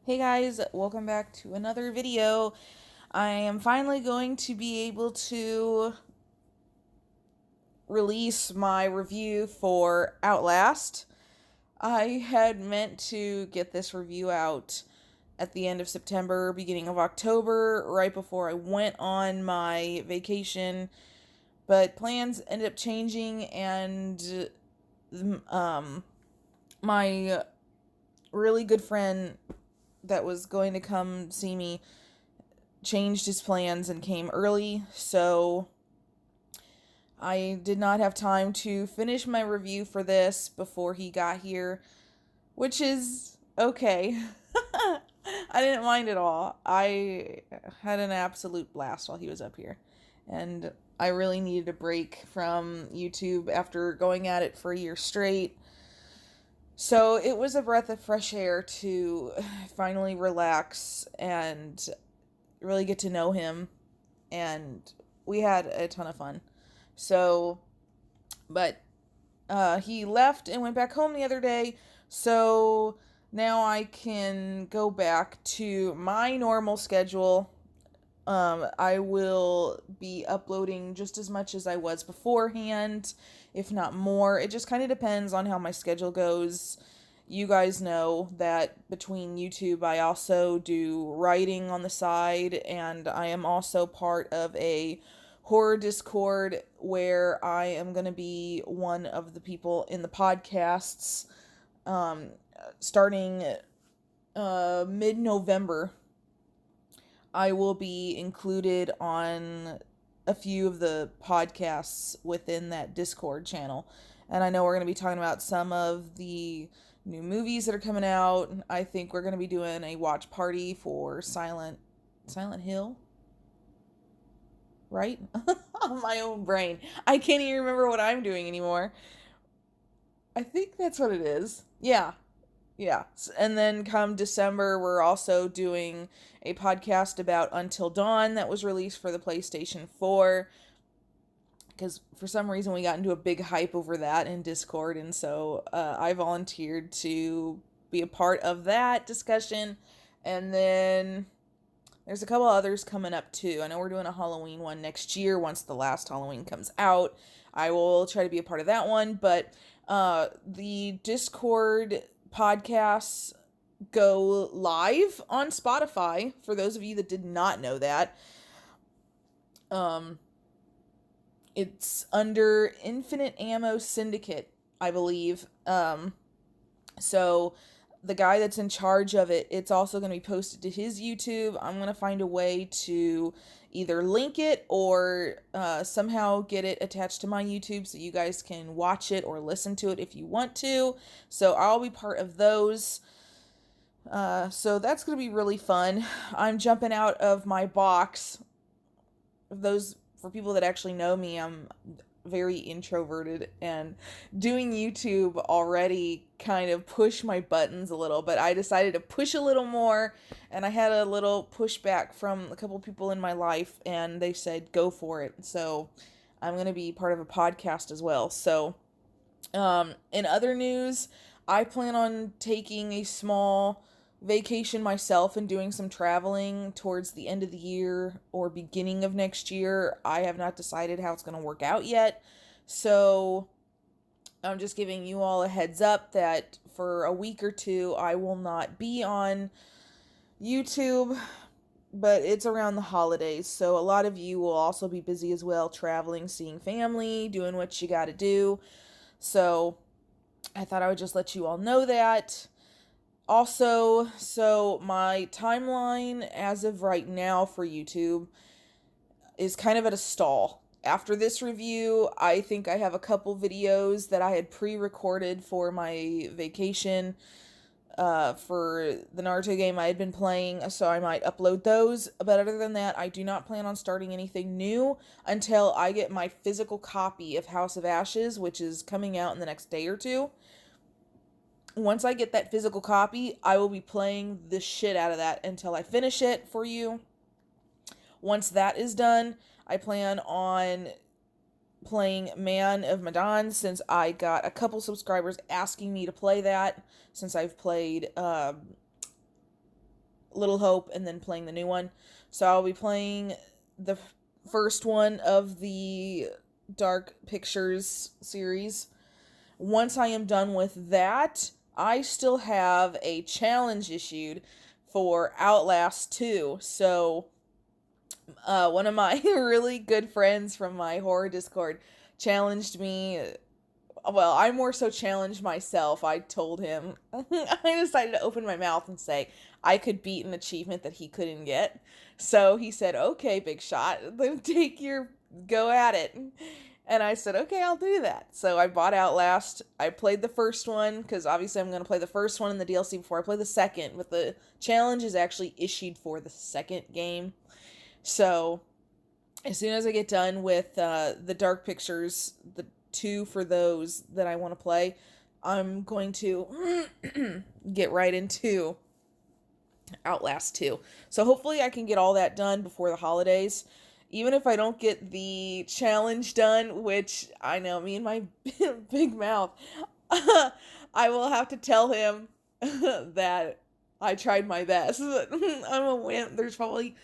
Hey guys, welcome back to another video. I am finally going to be able to release my review for Outlast. I had meant to get this review out at the end of September, beginning of October, right before I went on my vacation, but plans ended up changing and my really good friend that was going to come see me changed his plans and came early, so I did not have time to finish my review for this before he got here, which is okay. I didn't mind at all. I had an absolute blast while he was up here, and I really needed a break from YouTube after going at it for a year straight. So it was a breath of fresh air to finally relax and really get to know him, and we had a ton of fun. So, but he left and went back home the other day, so now I can go back to my normal schedule. I will be uploading just as much as I was beforehand, if not more. It just kind of depends on how my schedule goes. You guys know that between YouTube, I also do writing on the side, and I am also part of a horror Discord where I am going to be one of the people in the podcasts starting mid November. I will be included on a few of the podcasts within that Discord channel. And I know we're going to be talking about some of the new movies that are coming out. I think we're going to be doing a watch party for Silent Hill, right? On my own brain. I can't even remember what I'm doing anymore. I think that's what it is. Yeah. Yeah. And then come December, we're also doing a podcast about Until Dawn that was released for the PlayStation 4. Because for some reason we got into a big hype over that in Discord. And so I volunteered to be a part of that discussion. And then there's a couple others coming up too. I know we're doing a Halloween one next year once the last Halloween comes out. I will try to be a part of that one. But the Discord podcasts go live on Spotify, for those of you that did not know that. It's under Infinite Ammo Syndicate, I believe. So the guy that's in charge of it, it's also going to be posted to his YouTube. I'm going to find a way to either link it or somehow get it attached to my YouTube so you guys can watch it or listen to it if you want to. So I'll be part of those. So that's going to be really fun. I'm jumping out of my box. Those, for people that actually know me, I'm very introverted, and doing YouTube already kind of pushed my buttons a little, but I decided to push a little more, and I had a little pushback from a couple people in my life, and they said go for it. So I'm going to be part of a podcast as well. So in other news, I plan on taking a small vacation myself and doing some traveling towards the end of the year or beginning of next year. I have not decided how it's going to work out yet. So I'm just giving you all a heads up that for a week or two I will not be on YouTube, but it's around the holidays. So a lot of you will also be busy as well, traveling, seeing family, doing what you got to do. So I thought I would just let you all know that. Also, so my timeline as of right now for YouTube is kind of at a stall. After this review, I think I have a couple videos that I had pre-recorded for my vacation for the Naruto game I had been playing, so I might upload those. But other than that, I do not plan on starting anything new until I get my physical copy of House of Ashes, which is coming out in the next day or two. Once I get that physical copy, I will be playing the shit out of that until I finish it for you. Once that is done, I plan on playing Man of Medan, since I got a couple subscribers asking me to play that, since I've played Little Hope and then playing the new one. So I'll be playing the first one of the Dark Pictures series. Once I am done with that, I still have a challenge issued for Outlast 2. So one of my really good friends from my horror Discord challenged me. Well, I more so challenged myself. I told him, I decided to open my mouth and say I could beat an achievement that he couldn't get. So he said, okay, big shot, then go at it. And I said, okay, I'll do that. So I bought Outlast. I played the first one, because obviously I'm going to play the first one in the DLC before I play the second. But the challenge is actually issued for the second game. So as soon as I get done with the Dark Pictures, the 2 for those that I want to play, I'm going to get right into Outlast 2. So hopefully I can get all that done before the holidays. Even if I don't get the challenge done, which I know, me and my big mouth, I will have to tell him that I tried my best. I'm a wimp. There's probably...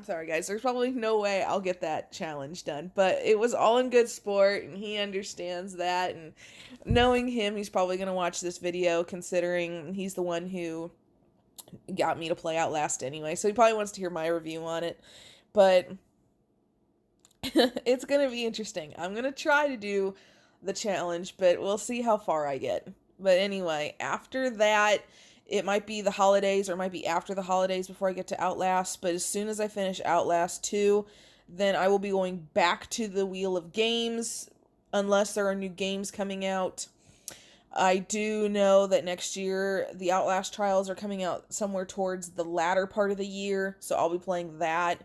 Sorry guys, there's probably no way I'll get that challenge done, but it was all in good sport, and he understands that, and knowing him, he's probably going to watch this video, considering he's the one who got me to play Outlast anyway, so he probably wants to hear my review on it, but it's going to be interesting. I'm going to try to do the challenge, but we'll see how far I get. But anyway, after that, it might be the holidays, or it might be after the holidays before I get to Outlast, but as soon as I finish Outlast 2, then I will be going back to the Wheel of Games, unless there are new games coming out. I do know that next year, the Outlast trials are coming out somewhere towards the latter part of the year, so I'll be playing that.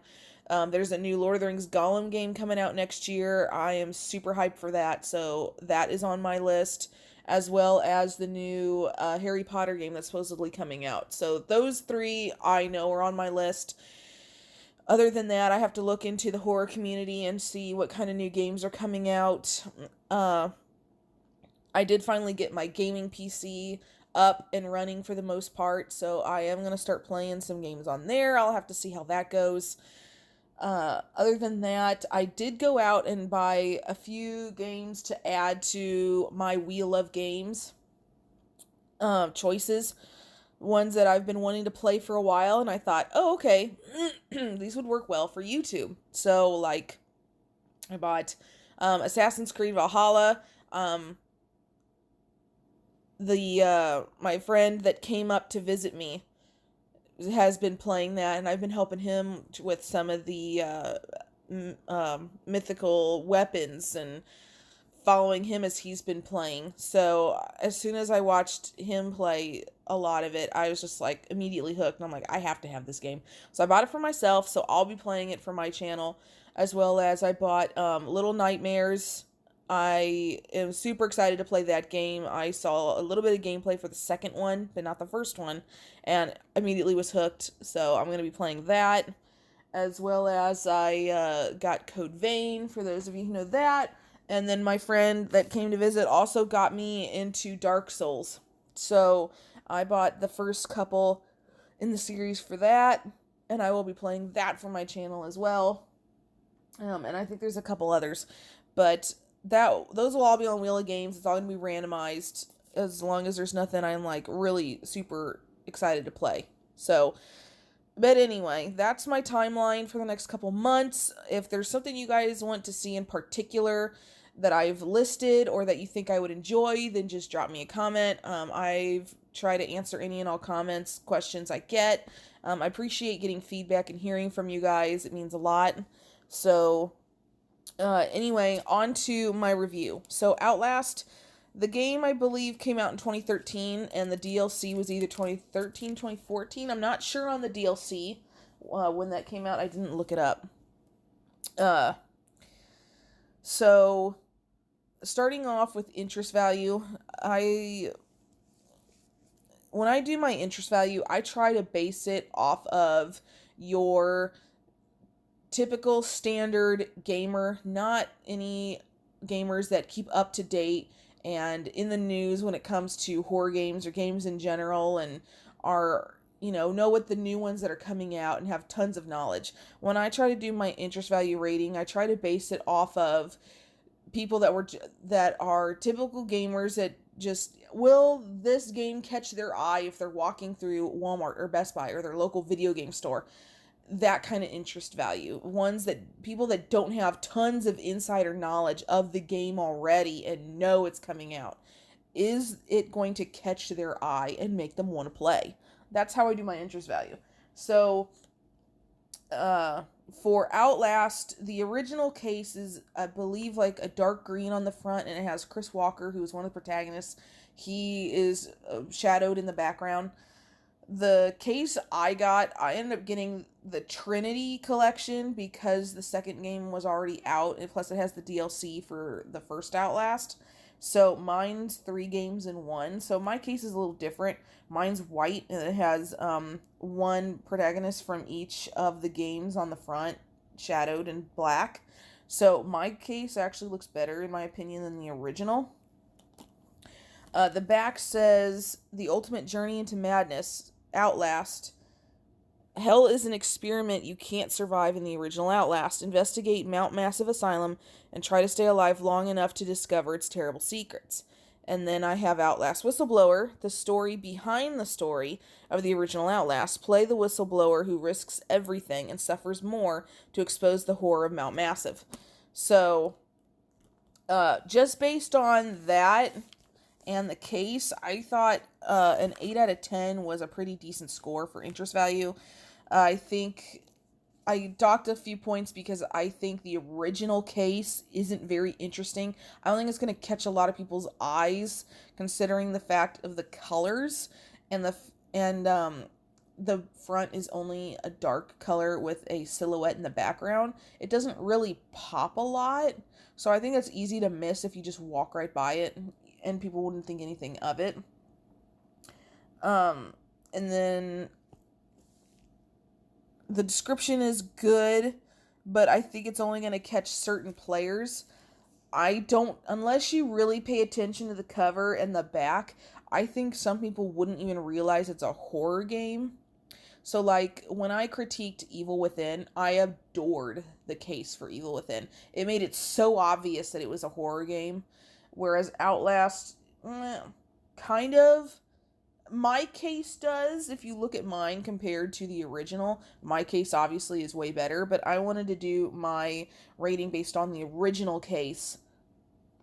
There's a new Lord of the Rings Gollum game coming out next year. I am super hyped for that, so that is on my list, as well as the new Harry Potter game that's supposedly coming out. So those 3 I know are on my list. Other than that, I have to look into the horror community and see what kind of new games are coming out. I did finally get my gaming PC up and running for the most part, so I am going to start playing some games on there. I'll have to see how that goes. Other than that, I did go out and buy a few games to add to my Wheel of Games choices. Ones that I've been wanting to play for a while, and I thought, oh, okay, these would work well for YouTube. So, like, I bought Assassin's Creed Valhalla. My friend that came up to visit me has been playing that, and I've been helping him with some of the mythical weapons and following him as he's been playing. So as soon as I watched him play a lot of it, I was just like immediately hooked, and I'm like, I have to have this game. So I bought it for myself, so I'll be playing it for my channel, as well as I bought Little Nightmares. I am super excited to play that game. I saw a little bit of gameplay for the second one, but not the first one, and immediately was hooked, so I'm going to be playing that, as well as I got Code Vein, for those of you who know that, and then my friend that came to visit also got me into Dark Souls, so I bought the first couple in the series for that, and I will be playing that for my channel as well, and I think there's a couple others, but those will all be on Wheel of Games. It's all going to be randomized, as long as there's nothing I'm like really super excited to play. So, but anyway, that's my timeline for the next couple months. If there's something you guys want to see in particular that I've listed or that you think I would enjoy, then just drop me a comment. I've tried to answer any and all questions I get. I appreciate getting feedback and hearing from you guys. It means a lot. So anyway, on to my review. So Outlast, the game I believe came out in 2013, and the DLC was either 2013, 2014. I'm not sure on the DLC when that came out. I didn't look it up. So starting off with interest value, when I do my interest value, I try to base it off of your typical standard gamer, not any gamers that keep up to date and in the news when it comes to horror games or games in general and are know what the new ones that are coming out and have tons of knowledge. When I try to do my interest value rating, I try to base it off of people that are typical gamers that just, will this game catch their eye if they're walking through Walmart or Best Buy or their local video game store? That kind of interest value. Ones that people that don't have tons of insider knowledge of the game already and know it's coming out. Is it going to catch their eye and make them want to play? That's how I do my interest value. So, for Outlast, the original case is, I believe, like a dark green on the front, and it has Chris Walker, who is one of the protagonists. He is shadowed in the background. The case I ended up getting the Trinity collection because the second game was already out, and plus it has the DLC for the first Outlast. So mine's 3 games in one. So my case is a little different. Mine's white, and it has one protagonist from each of the games on the front, shadowed in black. So my case actually looks better, in my opinion, than the original. The back says, The Ultimate Journey into Madness, Outlast. Hell is an experiment you can't survive in the original Outlast. Investigate Mount Massive Asylum and try to stay alive long enough to discover its terrible secrets. And then I have Outlast Whistleblower, the story behind the story of the original Outlast. Play the whistleblower who risks everything and suffers more to expose the horror of Mount Massive. So, just based on that and the case, I thought an 8 out of 10 was a pretty decent score for interest value. I think I docked a few points because I think the original case isn't very interesting. I don't think it's going to catch a lot of people's eyes, considering the fact of the colors, and the front is only a dark color with a silhouette in the background. It doesn't really pop a lot, so I think it's easy to miss if you just walk right by it, and people wouldn't think anything of it. And then the description is good, but I think it's only going to catch certain players. Unless you really pay attention to the cover and the back, I think some people wouldn't even realize it's a horror game. So, like, when I critiqued Evil Within, I adored the case for Evil Within. It made it so obvious that it was a horror game, whereas Outlast, kind of. My case does, if you look at mine compared to the original. My case obviously is way better, but I wanted to do my rating based on the original case,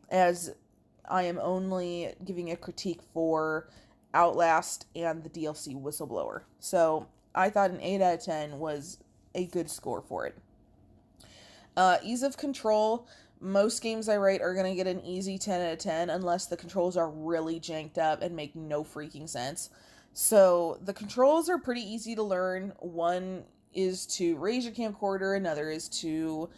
as I am only giving a critique for Outlast and the DLC Whistleblower. So I thought an 8 out of 10 was a good score for it. Ease of control. Most games I rate are going to get an easy 10 out of 10 unless the controls are really janked up and make no freaking sense. So the controls are pretty easy to learn. One is to raise your camcorder, another is to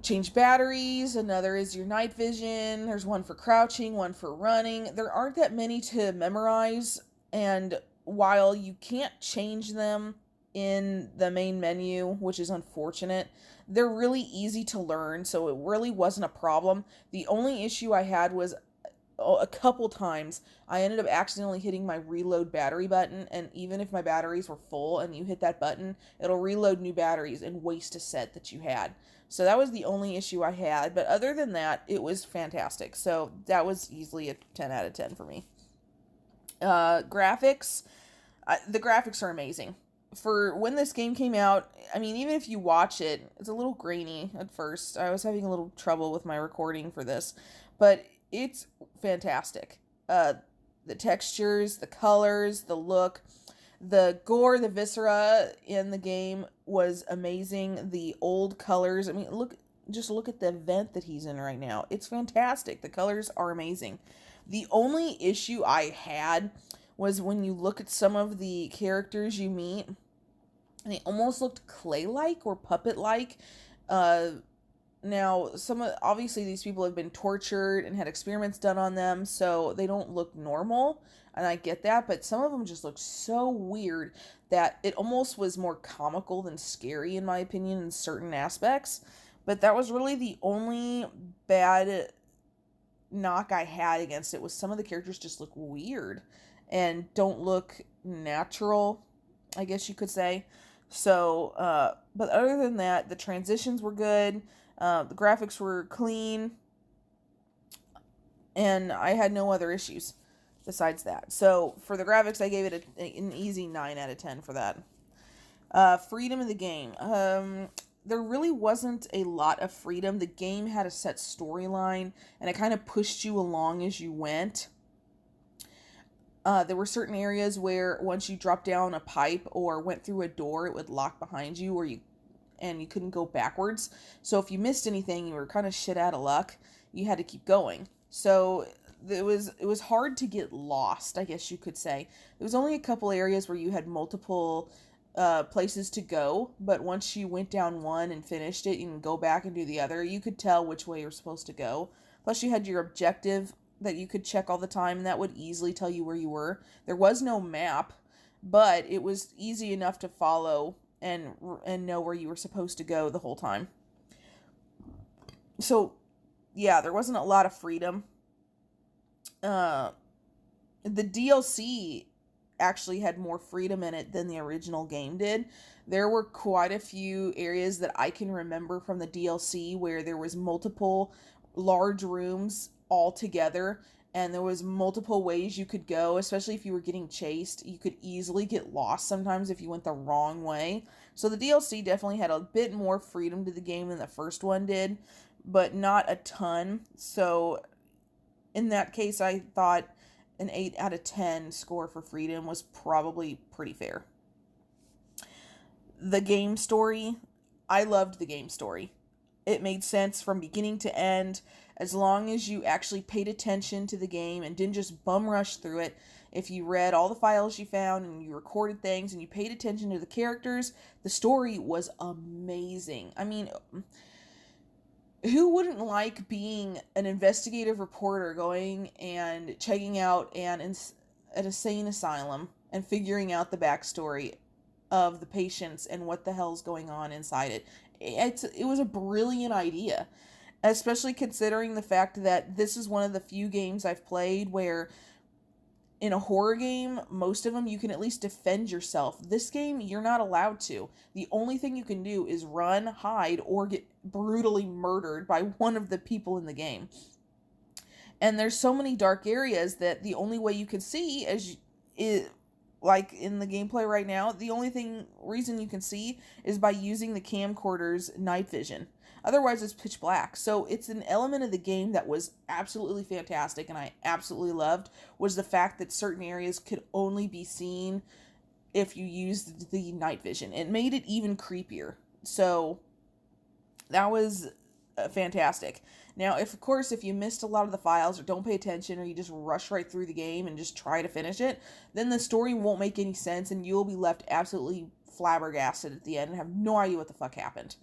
change batteries, another is your night vision, there's one for crouching, one for running. There aren't that many to memorize, and while you can't change them in the main menu, which is unfortunate, they're really easy to learn, so it really wasn't a problem. The only issue I had was a couple times I ended up accidentally hitting my reload battery button, and even if my batteries were full and you hit that button, it'll reload new batteries and waste a set that you had. So that was the only issue I had, but other than that, it was fantastic. So that was easily a 10 out of 10 for me. Graphics. The graphics are amazing. For when this game came out, I mean, even if you watch it, it's a little grainy at first. I was having a little trouble with my recording for this, but it's fantastic. The textures, the colors, the look, the gore, the viscera in the game was amazing. The old colors, I mean, just look at the event that he's in right now. It's fantastic. The colors are amazing. The only issue I had was when you look at some of the characters you meet, they almost looked clay-like or puppet-like. Now, obviously these people have been tortured and had experiments done on them, so they don't look normal, and I get that, but some of them just look so weird that it almost was more comical than scary, in my opinion, in certain aspects. But that was really the only bad knock I had against it, was some of the characters just look weird and don't look natural, I guess you could say. So, but other than that, the transitions were good. The graphics were clean. And I had no other issues besides that. So, for the graphics, I gave it an easy 9 out of 10 for that. Freedom of the game. There really wasn't a lot of freedom. The game had a set storyline, and it kind of pushed you along as you went. There were certain areas where once you dropped down a pipe or went through a door, it would lock behind you, and you couldn't go backwards. So if you missed anything, you were kind of shit out of luck. You had to keep going. So it was hard to get lost, I guess you could say. There was only a couple areas where you had multiple places to go, but once you went down one and finished it, you can go back and do the other. You could tell which way you're supposed to go. Plus, you had your objective that you could check all the time, and that would easily tell you where you were. There was no map, but it was easy enough to follow and know where you were supposed to go the whole time. So, yeah, there wasn't a lot of freedom. The DLC actually had more freedom in it than the original game did. There were quite a few areas that I can remember from the DLC where there was multiple large rooms all together, and there was multiple ways you could go, especially if you were getting chased. You could easily get lost sometimes if you went the wrong way. So the DLC definitely had a bit more freedom to the game than the first one did, but not a ton. So in that case, I thought an 8 out of 10 score for freedom was probably pretty fair. The game story, I loved the game story. It made sense from beginning to end, as long as you actually paid attention to the game and didn't just bum rush through it. If you read all the files you found and you recorded things and you paid attention to the characters, the story was amazing. I mean, who wouldn't like being an investigative reporter going and checking out an insane asylum and figuring out the backstory of the patients and what the hell's going on inside it? It was a brilliant idea, especially considering the fact that this is one of the few games I've played where in a horror game, most of them you can at least defend yourself. This game, you're not allowed to. The only thing you can do is run, hide, or get brutally murdered by one of the people in the game. And there's so many dark areas that the only way you can see like in the gameplay right now, the only reason you can see is by using the camcorder's night vision. Otherwise, it's pitch black. So it's an element of the game that was absolutely fantastic and I absolutely loved, was the fact that certain areas could only be seen if you used the night vision. It made it even creepier. So that was fantastic. Now, if you missed a lot of the files or don't pay attention or you just rush right through the game and just try to finish it, then the story won't make any sense and you'll be left absolutely flabbergasted at the end and have no idea what the fuck happened.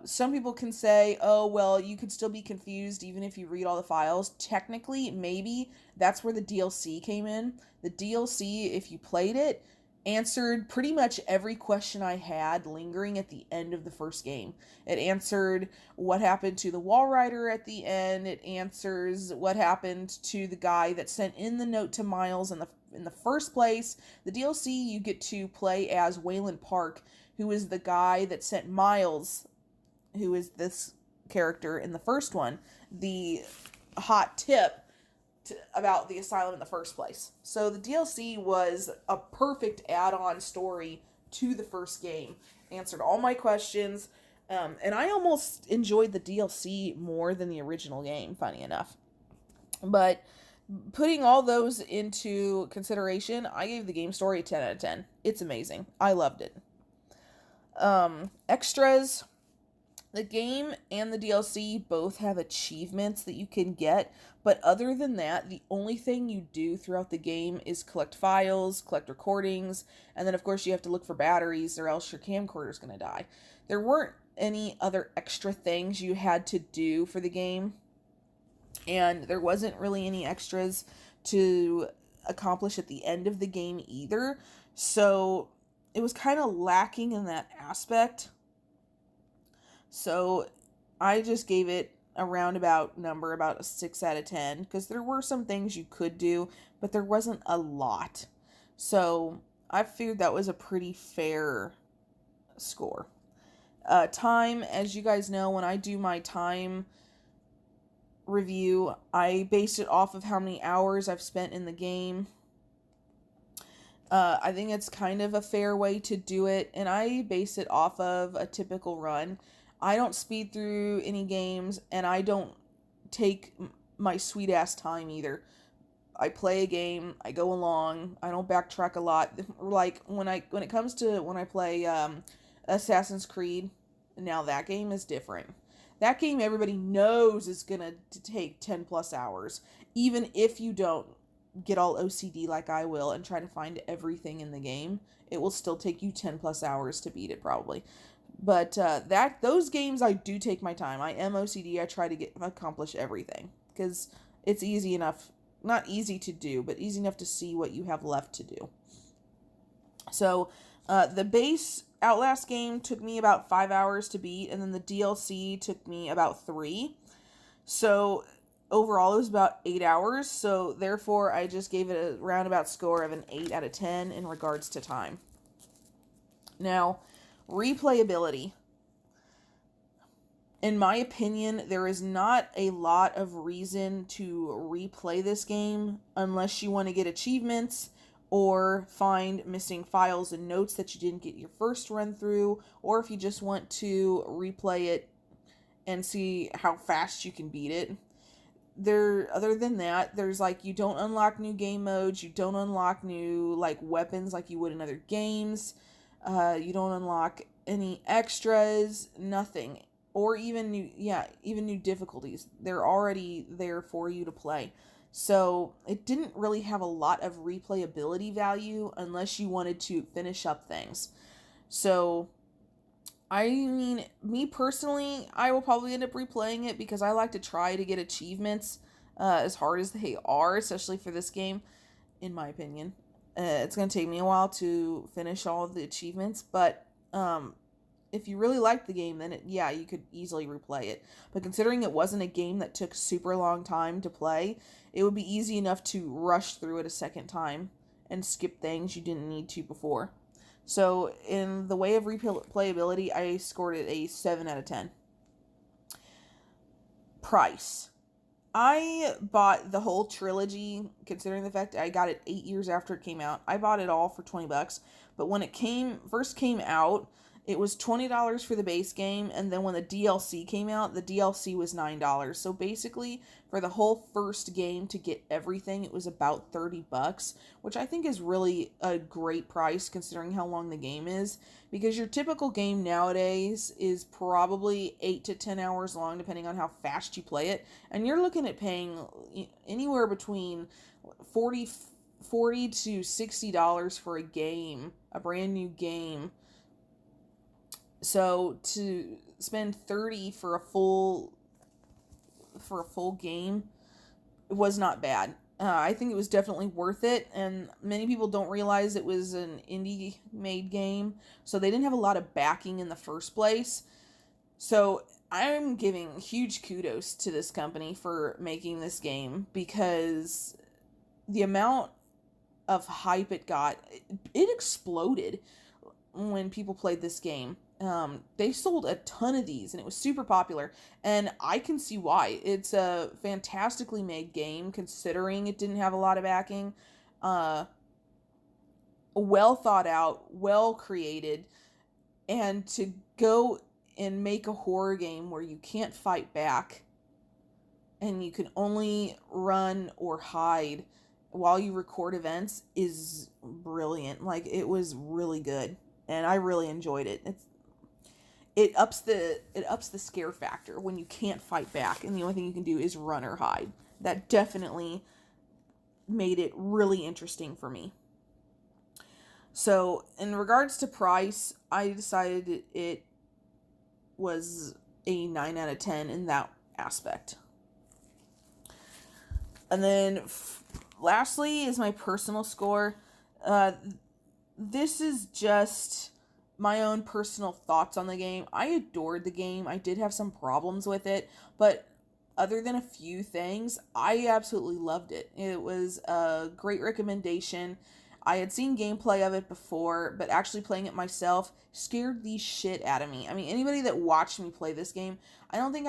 Some people can say, oh, well, you could still be confused even if you read all the files. Technically, maybe that's where the DLC came in. The DLC, if you played it, answered pretty much every question I had lingering at the end of the first game. It answered what happened to the wall rider at the end. It answers what happened to the guy that sent in the note to Miles in the first place. The DLC, you get to play as Wayland Park, who is the guy that sent Miles, who is this character in the first one, the hot tip about the asylum in the first place. So the DLC was a perfect add-on story to the first game. Answered all my questions, and I almost enjoyed the DLC more than the original game, funny enough. But putting all those into consideration, I gave the game story a 10 out of 10. It's amazing. I loved it. Extras. The game and the DLC both have achievements that you can get, but other than that, the only thing you do throughout the game is collect files, collect recordings, and then of course you have to look for batteries or else your camcorder's going to die. There weren't any other extra things you had to do for the game, and there wasn't really any extras to accomplish at the end of the game either, so it was kind of lacking in that aspect. So I just gave it a roundabout number, about a 6 out of 10, because there were some things you could do, but there wasn't a lot. So I figured that was a pretty fair score. Time, as you guys know, when I do my time review, I base it off of how many hours I've spent in the game. I think it's kind of a fair way to do it, and I base it off of a typical run. I don't speed through any games, and I don't take my sweet ass time either. I play a game, I go along, I don't backtrack a lot. Like when it comes to when I play Assassin's Creed, now that game is different. That game everybody knows is gonna take 10 plus hours, even if you don't get all OCD like I will and try to find everything in the game. It will still take you 10 plus hours to beat it probably. But those games I do take my time. I am OCD. I try to accomplish everything because it's easy enough, not easy to do, but easy enough to see what you have left to do. So the base Outlast game took me about 5 hours to beat, and then the DLC took me about 3. So overall it was about 8 hours. So therefore I just gave it a roundabout score of an 8 out of 10 in regards to time. Now, replayability. In my opinion, there is not a lot of reason to replay this game unless you want to get achievements or find missing files and notes that you didn't get your first run through, or if you just want to replay it and see how fast you can beat it. Other than that, there's like, you don't unlock new game modes, you don't unlock new like weapons like you would in other games, you don't unlock any extras, nothing, or even new difficulties. They're already there for you to play. So it didn't really have a lot of replayability value unless you wanted to finish up things. So I mean, me personally, I will probably end up replaying it because I like to try to get achievements as hard as they are, especially for this game, in my opinion. It's going to take me a while to finish all of the achievements, but if you really like the game, then you could easily replay it. But considering it wasn't a game that took super long time to play, it would be easy enough to rush through it a second time and skip things you didn't need to before. So in the way of replayability, I scored it a 7 out of 10. Price. I bought the whole trilogy, considering the fact I got it 8 years after it came out. I bought it all for $20, but when it first came out, it was $20 for the base game, and then when the DLC came out, the DLC was $9. So basically, for the whole first game to get everything, it was about $30, which I think is really a great price considering how long the game is, because your typical game nowadays is probably 8 to 10 hours long, depending on how fast you play it, and you're looking at paying anywhere between $40 to $60 for a game, a brand new game. So to spend $30 for a full game was not bad. I think it was definitely worth it, and many people don't realize it was an indie-made game, so they didn't have a lot of backing in the first place. So I'm giving huge kudos to this company for making this game, because the amount of hype it got, it exploded when people played this game. They sold a ton of these, and it was super popular, and I can see why. It's a fantastically made game, considering it didn't have a lot of backing. Well thought out, well created, and to go and make a horror game where you can't fight back, and you can only run or hide while you record events is brilliant. Like, it was really good, and I really enjoyed it. It ups the scare factor when you can't fight back and the only thing you can do is run or hide. That definitely made it really interesting for me. So in regards to price, I decided it was a 9 out of 10 in that aspect. And then lastly is my personal score. This is just my own personal thoughts on the game. I adored the game. I did have some problems with it, but other than a few things, I absolutely loved it. It was a great recommendation. I had seen gameplay of it before, but actually playing it myself scared the shit out of me. I mean, anybody that watched me play this game, I don't think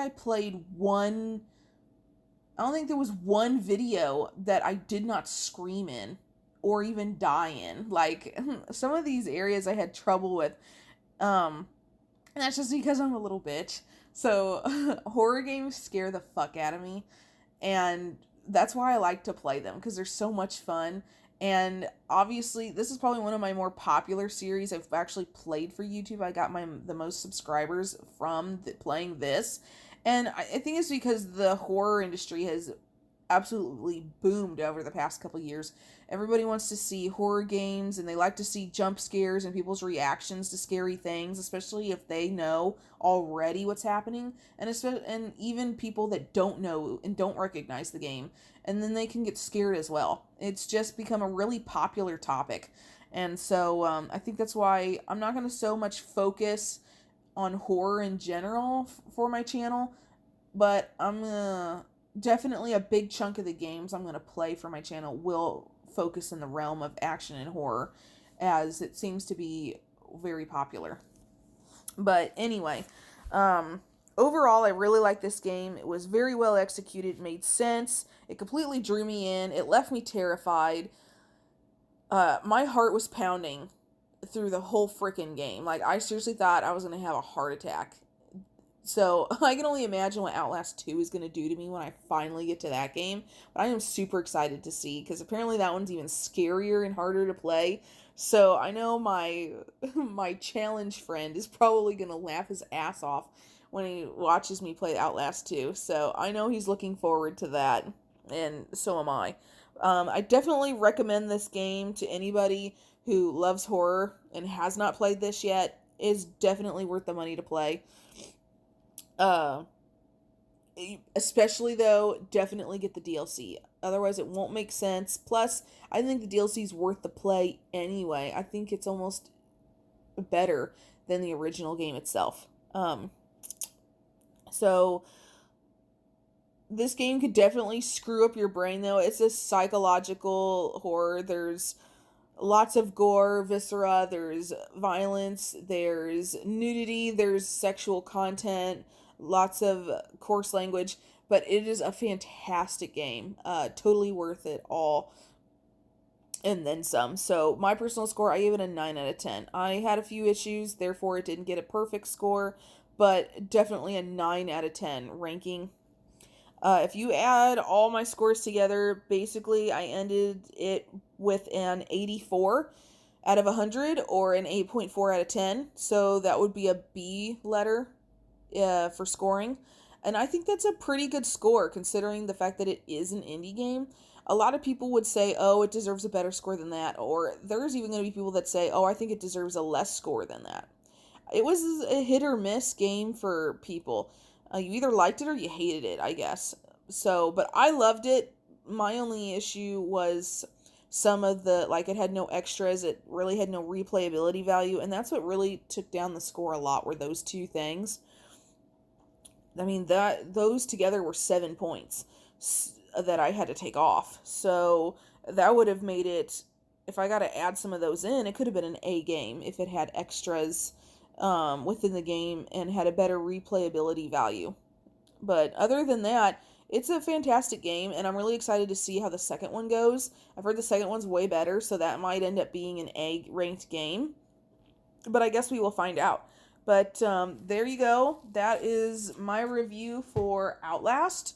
there was one video that I did not scream in or even die in. Like, some of these areas I had trouble with. And that's just because I'm a little bitch. So, horror games scare the fuck out of me. And that's why I like to play them, because they're so much fun. And obviously, this is probably one of my more popular series I've actually played for YouTube. I got the most subscribers from playing this. And I think it's because the horror industry has absolutely boomed over the past couple years. Everybody wants to see horror games, and they like to see jump scares and people's reactions to scary things, especially if they know already what's happening, and even people that don't know and don't recognize the game, and then they can get scared as well. It's just become a really popular topic, and so I think that's why I'm not going to so much focus on horror in general for my channel, but I'm gonna definitely a big chunk of the games I'm going to play for my channel will focus in the realm of action and horror, as it seems to be very popular. But anyway, overall, I really like this game. It was very well executed, it made sense, it completely drew me in, it left me terrified. My heart was pounding through the whole freaking game. Like, I seriously thought I was going to have a heart attack. So, I can only imagine what Outlast 2 is going to do to me when I finally get to that game. But I am super excited to see, because apparently that one's even scarier and harder to play. So, I know my challenge friend is probably going to laugh his ass off when he watches me play Outlast 2. So, I know he's looking forward to that, and so am I. I definitely recommend this game to anybody who loves horror and has not played this yet. It's definitely worth the money to play. Especially though, definitely get the DLC. Otherwise, it won't make sense. Plus, I think the DLC is worth the play anyway. I think it's almost better than the original game itself. So this game could definitely screw up your brain though. It's a psychological horror. There's lots of gore, viscera, there's violence, there's nudity, there's sexual content, lots of coarse language, but it is a fantastic game. Totally worth it all, and then some. So my personal score, I gave it a 9 out of 10. I had a few issues, therefore it didn't get a perfect score, but definitely a 9 out of 10 ranking. If you add all my scores together, basically I ended it with an 84 out of 100 or an 8.4 out of 10. So that would be a B letter for scoring. And I think that's a pretty good score considering the fact that it is an indie game. A lot of people would say, oh, it deserves a better score than that. Or there's even going to be people that say, oh, I think it deserves a less score than that. It was a hit or miss game for people. You either liked it or you hated it, I guess. So, but I loved it. My only issue was some of it had no extras. It really had no replayability value. And that's what really took down the score a lot, were those two things. I mean, those together were 7 points that I had to take off. So that would have made it, if I got to add some of those in, it could have been an A game if it had extras within the game and had a better replayability value. But other than that, it's a fantastic game, and I'm really excited to see how the second one goes. I've heard the second one's way better, so that might end up being an A-ranked game. But I guess we will find out. But there you go. That is my review for Outlast.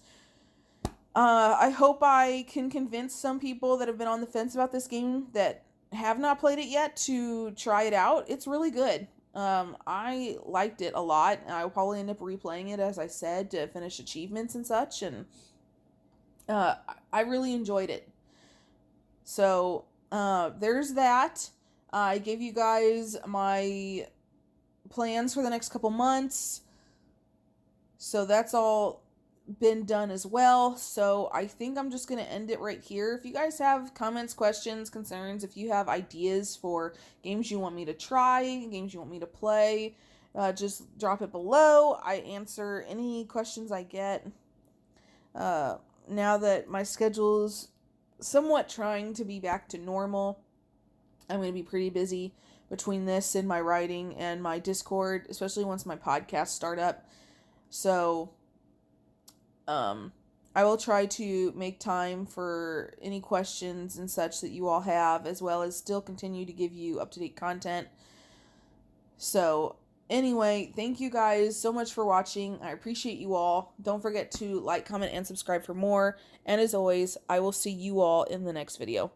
I hope I can convince some people that have been on the fence about this game that have not played it yet to try it out. It's really good. I liked it a lot, and I will probably end up replaying it, as I said, to finish achievements and such, and I really enjoyed it. So, there's that. I gave you guys my plans for the next couple months, so that's all been done as well. So I think I'm just going to end it right here. If you guys have comments, questions, concerns, if you have ideas for games you want me to try, games you want me to play, just drop it below. I answer any questions I get. Now that my schedule's somewhat trying to be back to normal, I'm going to be pretty busy between this and my writing and my Discord, especially once my podcasts start up. So, I will try to make time for any questions and such that you all have, as well as still continue to give you up-to-date content. So, anyway, thank you guys so much for watching. I appreciate you all. Don't forget to like, comment, and subscribe for more. And as always, I will see you all in the next video.